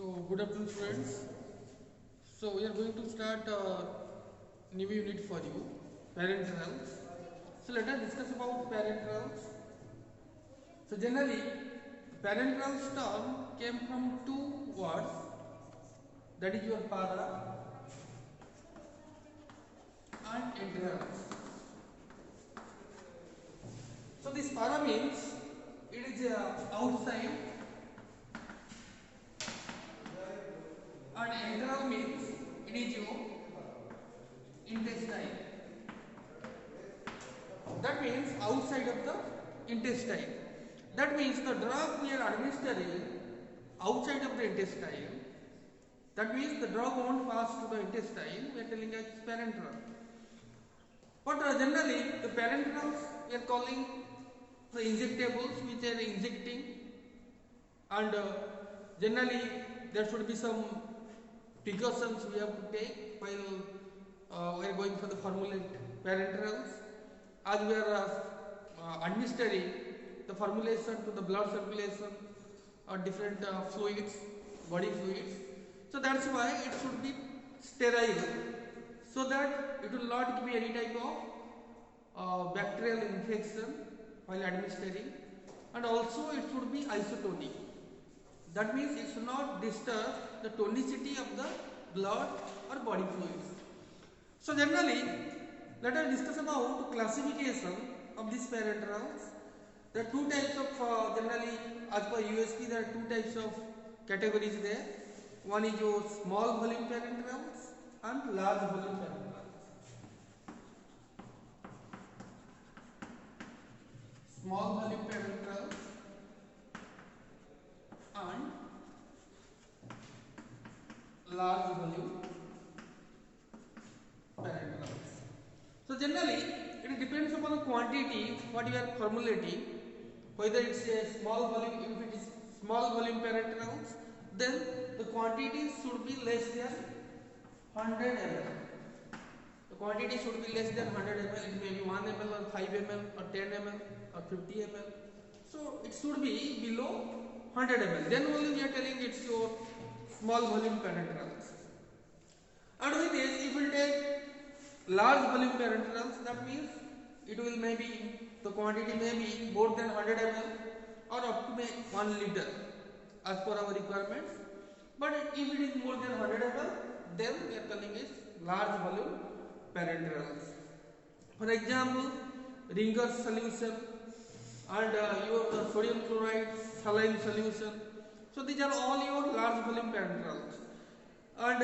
So, good afternoon, students. So, we are going to start a new unit for you, parenterals. So, let us discuss about parenterals. So, generally, parenterals term came from two words, that is your para and enterals. So, this para means it is outside, and enteral means it is your intestine. That means outside of the intestine. That means the drug we are administering outside of the intestine. That means the drug won't pass to the intestine. We are telling as parenteral. But generally, the parenterals we are calling the injectables which are injecting, and generally there should be some precautions we have to take while we are going for the formulate parenterals, as we are administering the formulation to the blood circulation or different fluids, body fluids. So that's why it should be sterile, so that it will not give any type of bacterial infection while administering, and also it should be isotonic. That means it should not disturb the tonicity of the blood or body fluids. So generally, let us discuss about classification of these parenterals. There are two types of generally, as per USP, there are two types of categories there. One is your small volume parenterals and large volume parenterals. Small volume parenterals and large volume parenterals. So generally, it depends upon the quantity what you are formulating. Whether it's a small volume, if it is small volume parenterals, then the quantity should be less than 100 ml. The quantity should be less than 100 ml. It may be 1 ml or 5 ml or 10 ml or 50 ml. So it should be below 100 ml. Then only we are telling it's your small volume parenterals. And with this, if we take large volume parenterals, that means it will maybe, the quantity may be more than 100 ml or up to 1 liter as per our requirements. But if it is more than 100 ml, then we are calling it large volume parenterals. For example, Ringer's solution and your sodium chloride saline solution. So these are all your large volume parenterals. And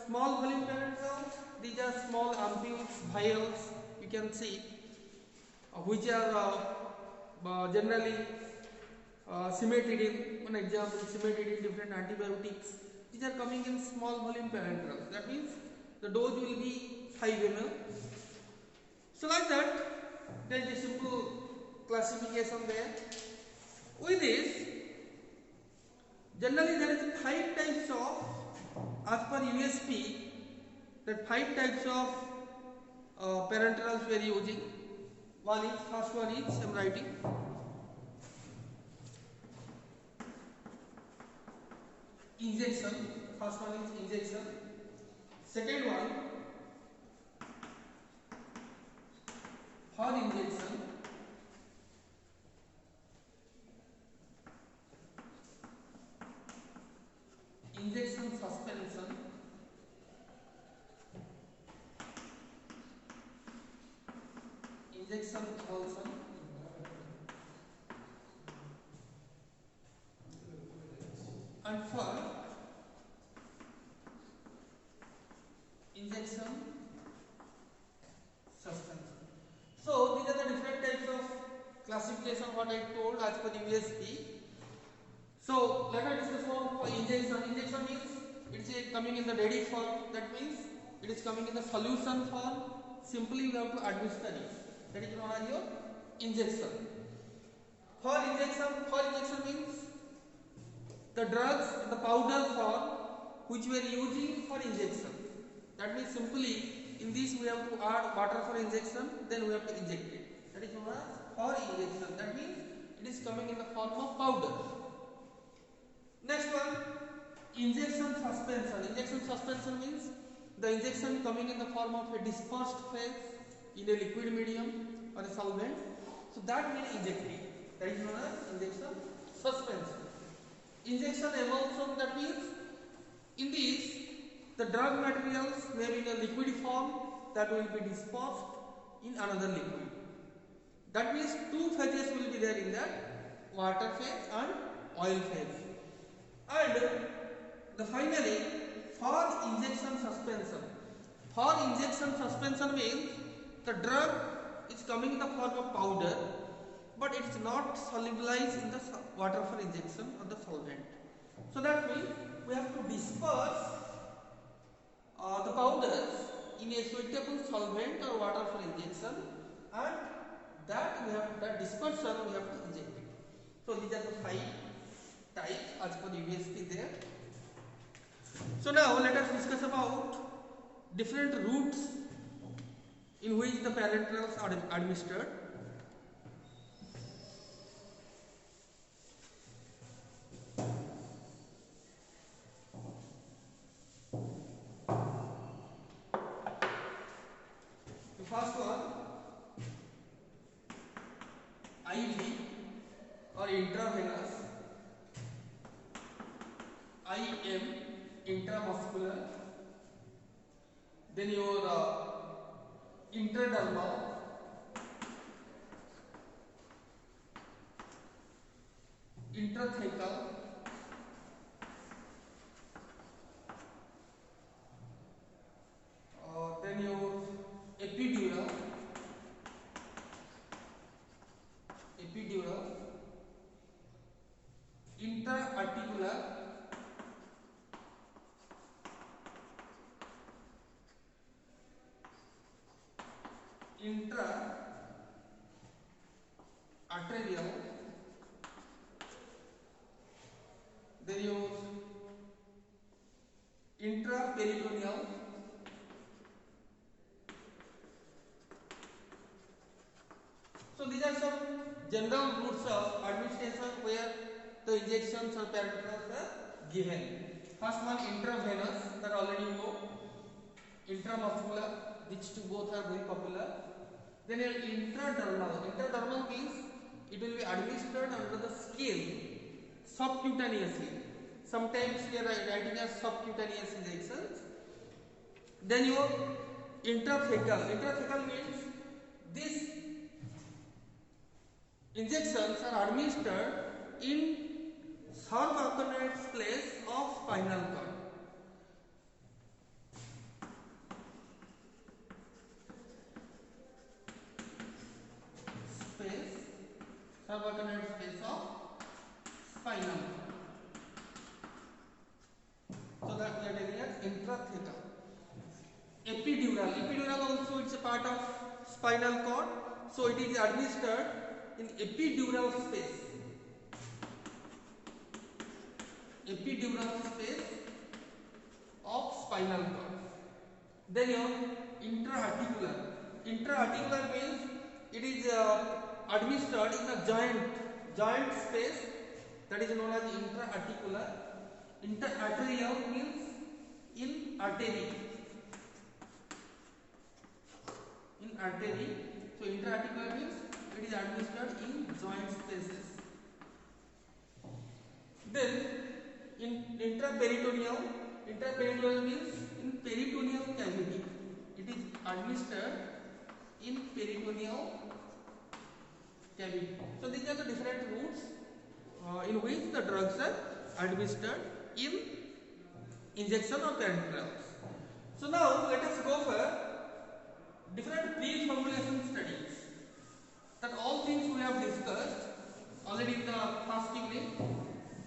small volume parenterals, these are small ampules, vials, you can see, which are generally cimetidine. One example, cimetidine, different antibiotics. These are coming in small volume parenterals. That means the dose will be 5 ml. So like that, there is a simple classification there. With this, generally there is 5 types of, as per USP, that 5 types of parenterals we are using. First one is, I am writing, injection. First one is injection. Second one, for injection. Injection suspension. Injection emulsion. And for injection suspension. So these are the different types of classification what I told as per the USP. So let us discuss about injection. Injection means it's coming in the ready form. That means it is coming in the solution form. Simply you have to administer it. That is known as your injection. For injection means the drugs, the powder form which we are using for injection. That means simply in this we have to add water for injection, then we have to inject it. That is known as for injection. That means it is coming in the form of powder. Next one, injection suspension. Injection suspension means the injection coming in the form of a dispersed phase in a liquid medium or a solvent. So that means injecting. That is known as injection suspension. Injection emulsion, that means in this the drug materials may be in a liquid form that will be dispersed in another liquid. That means two phases will be there in that, water phase and oil phase. And the finally for injection suspension. For injection suspension means the drug is coming in the form of powder, but it is not solubilized in the water for injection or the solvent. So that means we have to disperse the powders in a suitable solvent or water for injection, and that dispersion we have to inject it. So these are the 5 types as per USP there. So now let us discuss about different routes in which the parenterals are administered. The first one, IV or intravenous, IM intramuscular, then your intradermal, intrathecal, then your epidural, intra-articular, intra-arterial, then your intraperitoneal, so these are some general routes of administration where the injections or parenterals are given. First one, intravenous, that already you know. Intramuscular, which two both are very popular. Then intradermal. Intradermal means it will be administered under the skin subcutaneously. Sometimes we are writing as subcutaneous injections. Then your intrathecal. Intrathecal means these injections are administered in subarachnoid place of spinal cord. Subarachnoid space of spinal cord. So that we are telling as intrathecal. Epidural. Epidural also it's a part of spinal cord. So it is administered in epidural space. Epidural space of spinal cord. Then your intra-articular. Intra-articular means it is administered in the joint space, that is known as intra-articular. Intra-arterial means in artery. In artery. So intra-articular means it is administered in joint spaces. Then in intraperitoneal. Intraperitoneal means in peritoneal cavity. It is administered in peritoneal cavity. So these are the different routes in which the drugs are administered in injection or parenterals. So now let us go for different pre-formulation studies. That all things we have discussed already in the first evening.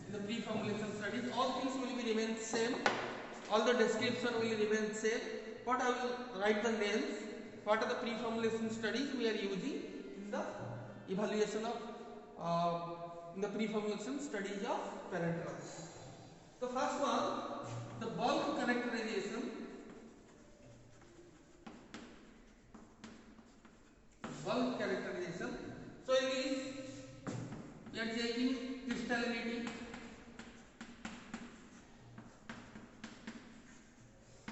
In the pre-formulation studies, all things will be remain same. All the description will remain same. But I will write the names. What are the pre-formulation studies we are using in the evaluation of in the pre-formulation studies of parenterals. The first one, the bulk characterization. Bulk characterization. So in this, we are checking crystallinity,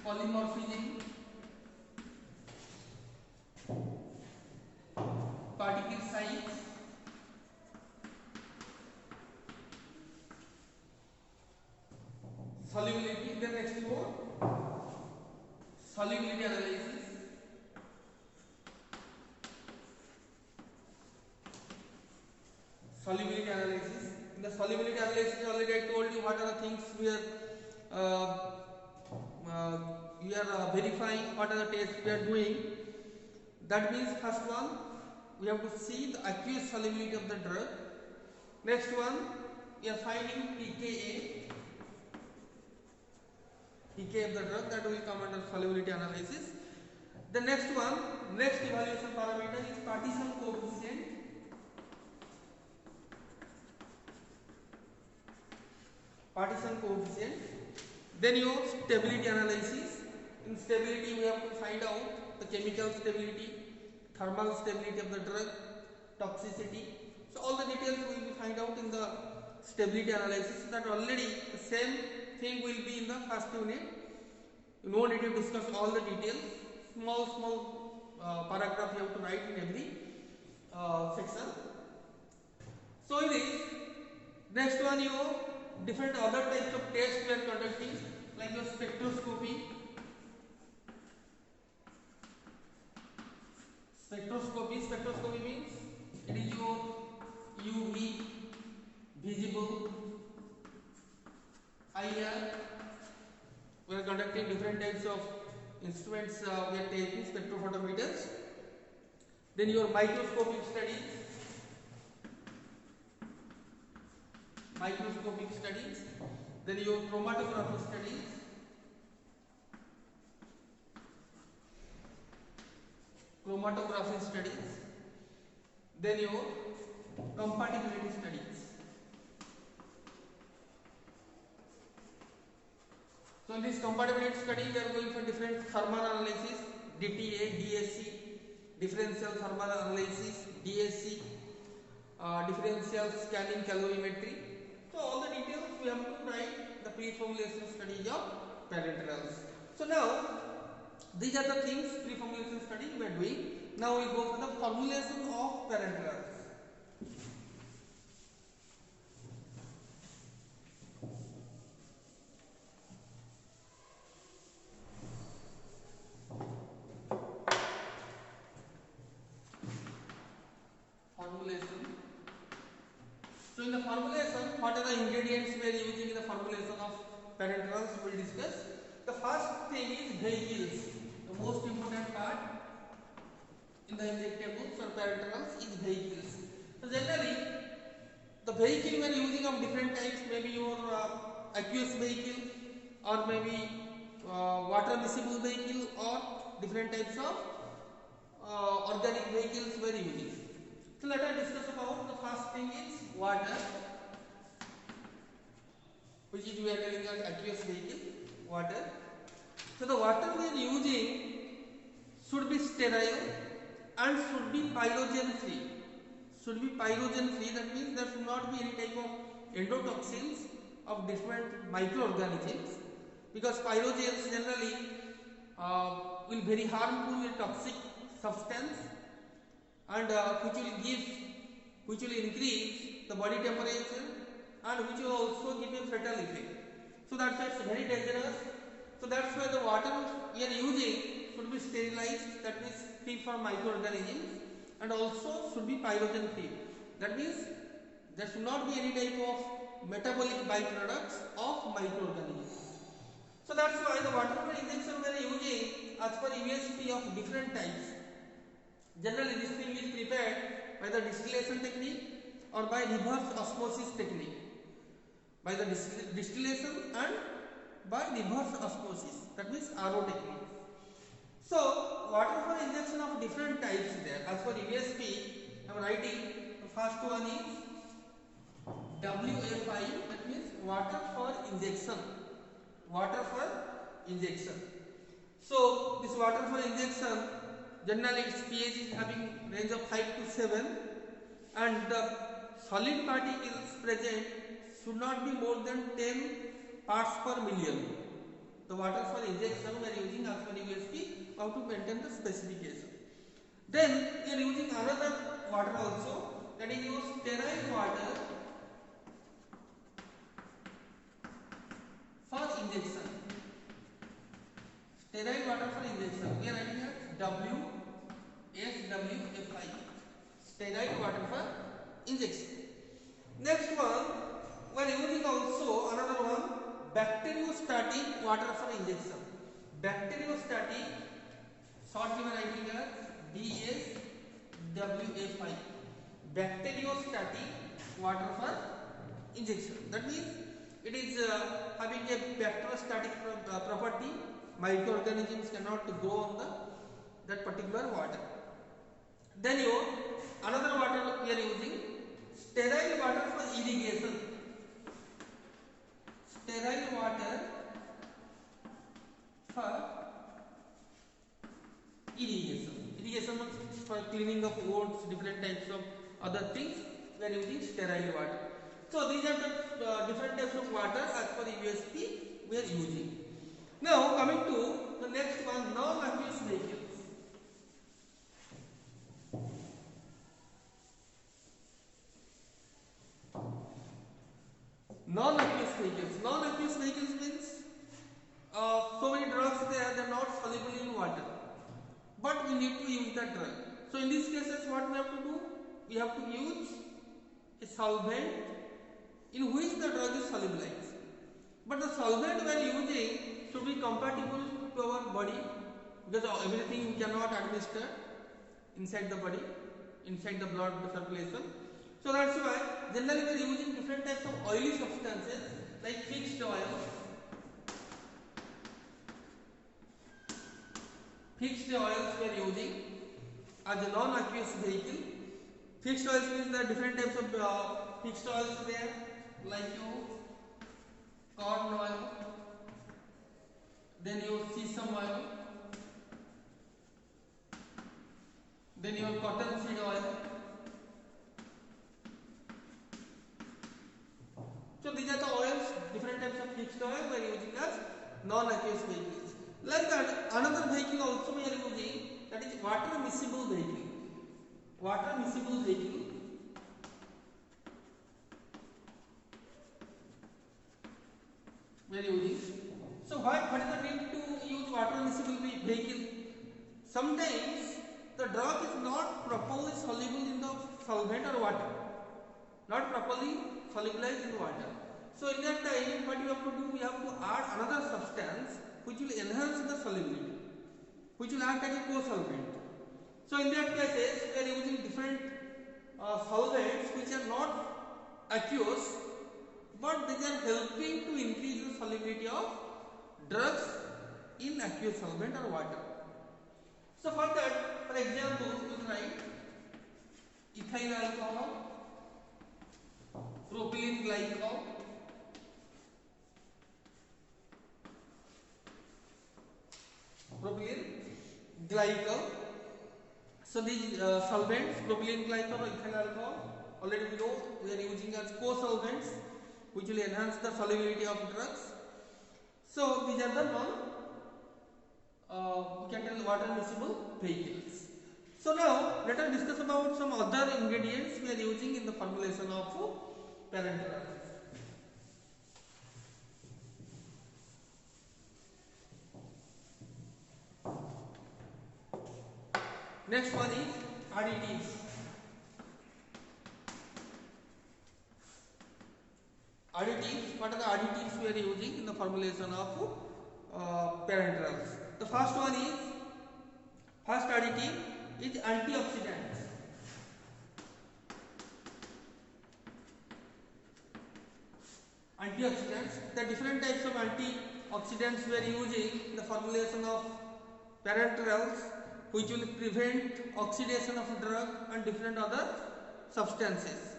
polymorphism, particle size, solubility. Then next one, solubility analysis. Solubility analysis. In the solubility analysis, already I told you what are the things we are verifying, what are the tests we are doing. That means first one, we have to see the aqueous solubility of the drug. Next one, we are finding pKa of the drug, that will come under solubility analysis. The next one, next evaluation parameter is partition coefficient. Partition coefficient. Then your stability analysis. In stability, we have to find out the chemical stability, thermal stability of the drug, toxicity. So all the details we will find out in the stability analysis. That already the same thing will be in the first unit. No need to discuss all the details. Small paragraph you have to write in every section. So it is. Next one, you different other types of tests we are conducting, like your spectroscopy. Spectroscopy means it is your UV, visible, IR. We are conducting different types of instruments. We are taking spectrophotometers. Then your microscopic studies. Then your chromatography studies. Then your compatibility studies. So in this compatibility study, we are going for different thermal analysis, DTA, DSC, differential thermal analysis, DSC, differential scanning calorimetry. So all the details we have to write the pre-formulation study of parenterals. So now these are the things pre-formulation study we are doing. Now we go for the formulation of parenterals. So in the formulation, what are the ingredients we are using in the formulation of parenterals we will discuss. The first thing is vehicles. The most important part in the injectables or parenterals is vehicles. So generally, the vehicle we are using of different types, maybe your aqueous vehicle or maybe water miscible vehicle or different types of organic vehicles we are using. So let us discuss about the first thing is water, which is we are telling as aqueous vehicle, water. So the water we are using should be sterile and should be pyrogen free. That means there should not be any type of endotoxins of different microorganisms, because pyrogens generally will very harmful and toxic substance, and which will increase the body temperature and which will also give a fatal effect. So that's why it's very dangerous. So that's why the water we are using should be sterilized, that means free from microorganisms, and also should be pyrogen free. That means there should not be any type of metabolic byproducts of microorganisms. So that's why the water for injection we are using as per USP of different types. Generally this thing is prepared by the distillation technique or by reverse osmosis technique. By the distillation and by reverse osmosis, that means RO technique. So water for injection of different types there. As for USP, I am writing the first one is WA5, that means water for injection. So this water for injection, generally its pH is having range of 5 to 7, and the solid particles present should not be more than 10 parts per million. the water for injection we are using as per USP, how to maintain the specification. Then we are using another water also, that is your sterile water for injection. Sterile water for injection. We are writing here WSWFI. Sterile water for injection. Next one, we are using also another one, bacteriostatic water for injection. Bacteriostatic, short we are writing here BSWFI. Bacteriostatic water for injection. That means it is having a bacteriostatic property. Microorganisms cannot grow on that particular water. Then another water we are using, sterile water for irrigation. Sterile water for irrigation. Irrigation means for cleaning of wounds, different types of other things. We are using sterile water. So these are the different types of water as per the USP we are using. Now coming to the next one, non-aqueous vehicles. Non-aqueous vehicles. Non-aqueous vehicles means so many drugs they are not soluble in water, but we need to use that drug. So in these cases, what we have to do? We have to use a solvent in which the drug is solubilized. But the solvent we are using should be compatible to our body, because everything we cannot administer inside the body, inside the blood circulation. So that's why generally we are using different types of oily substances like fixed oil. Fixed oils we are using as a non-aqueous vehicle. Fixed oils means there are different types of fixed oils there, like corn oil, then your sesame oil, then your cotton seed oil. So these are the oils, different types of fixed oil we are using as non-aqueous vehicles. Like that, another vehicle also we are using, that is water miscible vehicle. Water miscible vehicle. We are using. So what is the need to use water miscible vehicle? Sometimes the drug is not properly soluble in the solvent or water, not properly solubilized in water. So in that time, what you have to do? We have to add another substance which will enhance the solubility, which will act as a co-solvent. So in that cases, we are using different solvents which are not aqueous, but they are helping to increase the solubility of drugs in aqueous solvent or water. So for that, for example, you can write ethyl alcohol, propylene glycol, propylene glycol. So these solvents, propylene glycol or ethyl alcohol, already we know we are using as co-solvents which will enhance the solubility of drugs. So these are the we can tell water miscible vehicles. So now let us discuss about some other ingredients we are using in the formulation of parenterals. Next one is additives. Additives. What are the additives we are using in the formulation of parenterals? The first one is, first additive is antioxidants. Antioxidants. The different types of antioxidants we are using in the formulation of parenterals, which will prevent oxidation of drug and different other substances.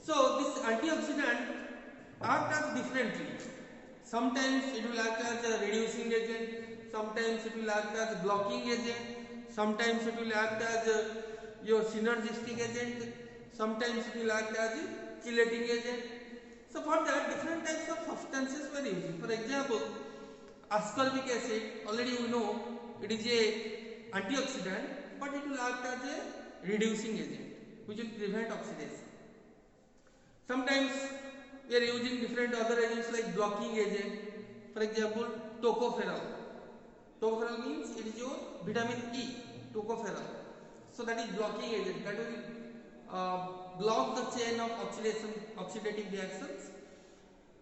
So this antioxidant act as differently. Sometimes it will act as a reducing agent, sometimes it will act as a blocking agent, sometimes it will act as your synergistic agent, sometimes it will act as a chelating agent. So for that, different types of substances we are using. For example, ascorbic acid, already we know it is a antioxidant, but it will act as a reducing agent which will prevent oxidation. Sometimes we are using different other agents like blocking agent. For example, tocopherol. Tocopherol means it is your vitamin E, tocopherol. So that is blocking agent, that will block the chain of oxidative reactions.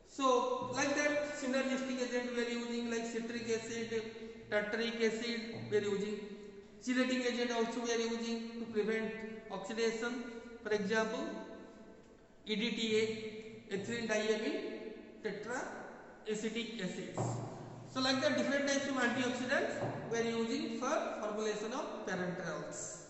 So like that, synergistic agent we are using like citric acid, tartaric acid we are using. Chelating agent also we are using to prevent oxidation. For example, EDTA, ethylene diamine tetraacetic acids. So like that, different types of antioxidants we are using for formulation of parenterals.